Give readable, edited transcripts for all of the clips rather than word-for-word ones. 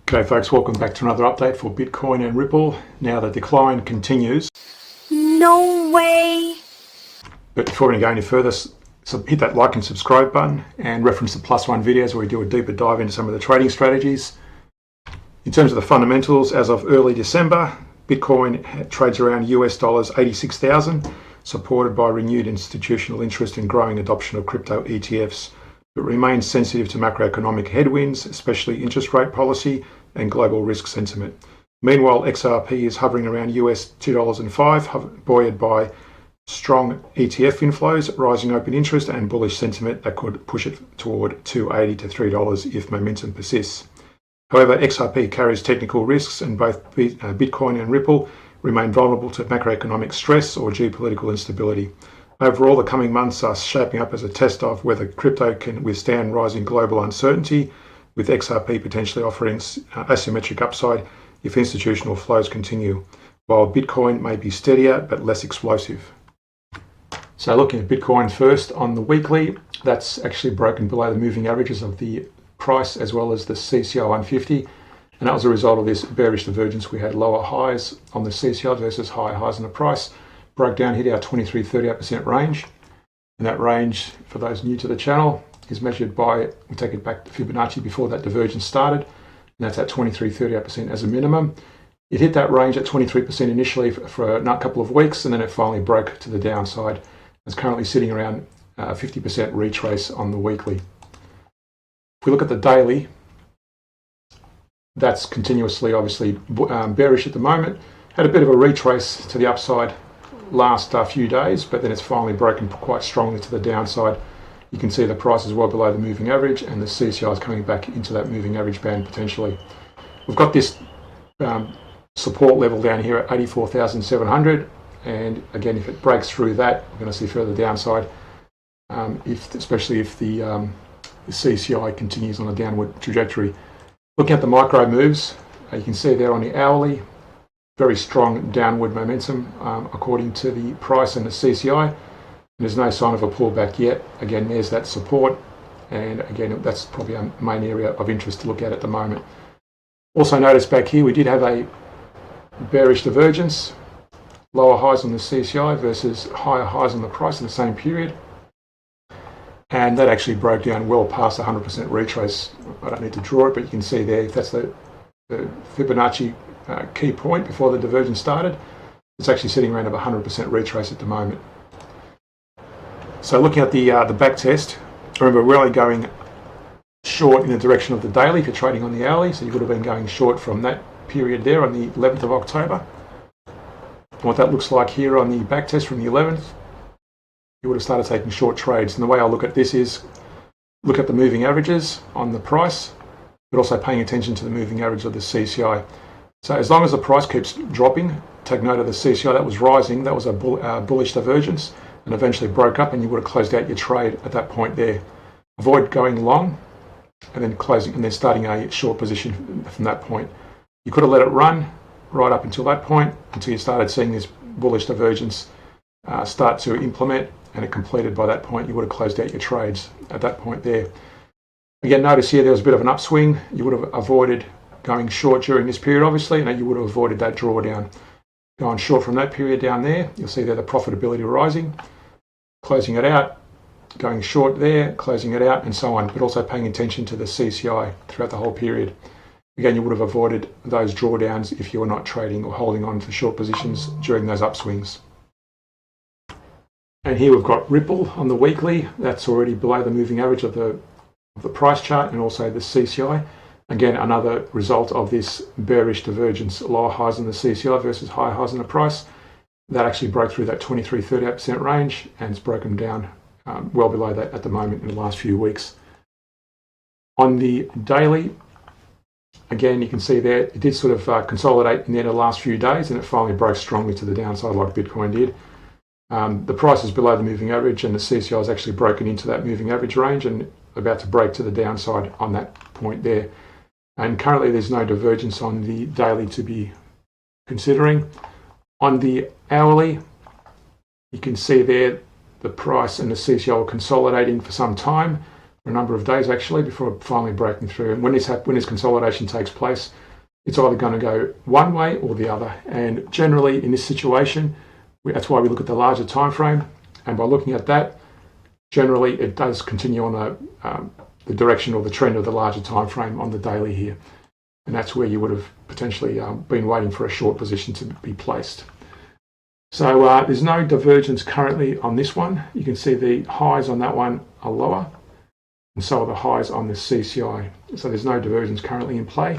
Okay folks, welcome back to another update for Bitcoin and Ripple. Now the decline continues. No way! But before we go any further, hit that like and subscribe button and reference the +1 videos where we do a deeper dive into some of the trading strategies. In terms of the fundamentals, as of early December, Bitcoin trades around US dollars 86,000, supported by renewed institutional interest in growing adoption of crypto ETFs, but remains sensitive to macroeconomic headwinds, especially interest rate policy and global risk sentiment. Meanwhile, XRP is hovering around US $2.05, buoyed by strong ETF inflows, rising open interest and bullish sentiment that could push it toward $2.80 to $3 if momentum persists. However, XRP carries technical risks, and both Bitcoin and Ripple remain vulnerable to macroeconomic stress or geopolitical instability. Overall, the coming months are shaping up as a test of whether crypto can withstand rising global uncertainty, with XRP potentially offering asymmetric upside if institutional flows continue, while Bitcoin may be steadier but less explosive. So looking at Bitcoin first, on the weekly, that's actually broken below the moving averages of the price as well as the CCI1500, and that was a result of this bearish divergence. We had lower highs on the CCI versus higher highs on the price, broke down, hit our 23-38% range, and that range, for those new to the channel, is measured by, we take it back to Fibonacci before that divergence started, and that's at 23-38% as a minimum. It hit that range at 23% initially for a couple of weeks, and then it finally broke to the downside. It's currently sitting around 50% retrace on the weekly. If we look at the daily, that's continuously obviously bearish at the moment. Had a bit of a retrace to the upside last few days, but then it's finally broken quite strongly to the downside. You can see the price is well below the moving average, and the CCI is coming back into that moving average band potentially. We've got this support level down here at 84,700, and again, if it breaks through that, we're going to see further downside, especially if the CCI continues on a downward trajectory. Looking at the micro moves, you can see there on the hourly, very strong downward momentum according to the price and the CCI. And there's no sign of a pullback yet. Again, there's that support, and again, that's probably a main area of interest to look at the moment. Also notice back here, we did have a bearish divergence, lower highs on the CCI versus higher highs on the price in the same period. And that actually broke down well past 100% retrace. I don't need to draw it, but you can see there, if that's the Fibonacci key point before the divergence started, it's actually sitting around 100% retrace at the moment. So looking at the back test, remember we're only going short in the direction of the daily if you're trading on the hourly, so you would have been going short from that period there on the 11th of October. And what that looks like here on the back test from the 11th, you would have started taking short trades. And the way I look at this is look at the moving averages on the price, but also paying attention to the moving average of the CCI. So as long as the price keeps dropping, take note of the CCI that was rising, that was a bullish divergence, and eventually broke up, and you would have closed out your trade at that point there. Avoid going long and then closing and then starting a short position from that point. You could have let it run right up until that point, until you started seeing this bullish divergence start to implement, and it completed by that point. You would have closed out your trades at that point there. Again, notice here there was a bit of an upswing. You would have avoided going short during this period, obviously, and you would have avoided that drawdown. Going short from that period down there, you'll see there the profitability rising, closing it out, going short there, closing it out, and so on, but also paying attention to the CCI throughout the whole period. Again, you would have avoided those drawdowns if you were not trading or holding on to short positions during those upswings. And here we've got Ripple on the weekly. That's already below the moving average of the price chart and also the CCI. Again, another result of this bearish divergence, lower highs on the CCI versus higher highs on the price. That actually broke through that 23-38% range, and it's broken down well below that at the moment in the last few weeks. On the daily, again, you can see there, it did sort of consolidate in the last few days, and it finally broke strongly to the downside like Bitcoin did. The price is below the moving average, and the CCI is actually broken into that moving average range and about to break to the downside on that point there. And currently there's no divergence on the daily to be considering. On the hourly, you can see there the price and the CCI were consolidating for some time. for a number of days actually before finally breaking through. And when this consolidation takes place, it's either going to go one way or the other. And generally in this situation, that's why we look at the larger time frame. And by looking at that, generally it does continue on the direction or the trend of the larger time frame on the daily here. And that's where you would have potentially been waiting for a short position to be placed. So there's no divergence currently on this one. You can see the highs on that one are lower, and so are the highs on the CCI. So there's no divergence currently in play.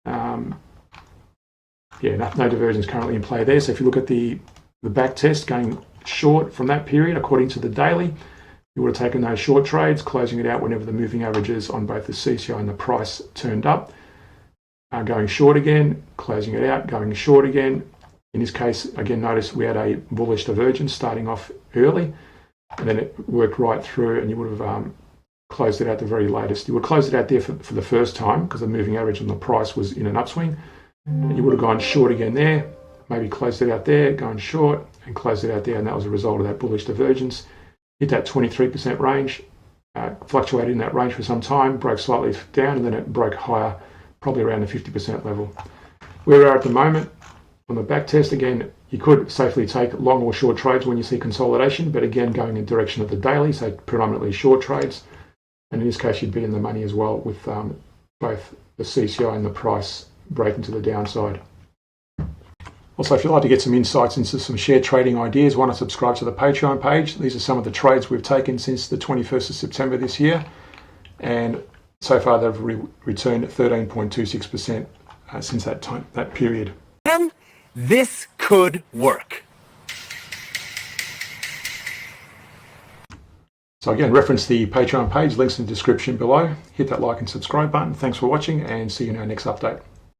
No divergence currently in play there. So if you look at the back test going short from that period, according to the daily, you would have taken those short trades, closing it out whenever the moving averages on both the CCI and the price turned up. Going short again, closing it out, going short again. In this case, again, notice we had a bullish divergence starting off early, and then it worked right through, and you would have closed it out the very latest. You would close it out there for the first time because the moving average on the price was in an upswing. And you would have gone short again there, maybe closed it out there, going short, and closed it out there, and that was a result of that bullish divergence. Hit that 23% range, fluctuated in that range for some time, broke slightly down, and then it broke higher, probably around the 50% level. Where we are at the moment, on the back test, again, you could safely take long or short trades when you see consolidation, but again, going in the direction of the daily, so predominantly short trades. And in this case, you'd be in the money as well with both the CCI and the price breaking to the downside. Also, if you'd like to get some insights into some share trading ideas, why not subscribe to the Patreon page? These are some of the trades we've taken since the 21st of September this year. And so far, they've returned 13.26% since that period. This could work. So again, reference the Patreon page, links in the description below. Hit that like and subscribe button. Thanks for watching, and see you in our next update.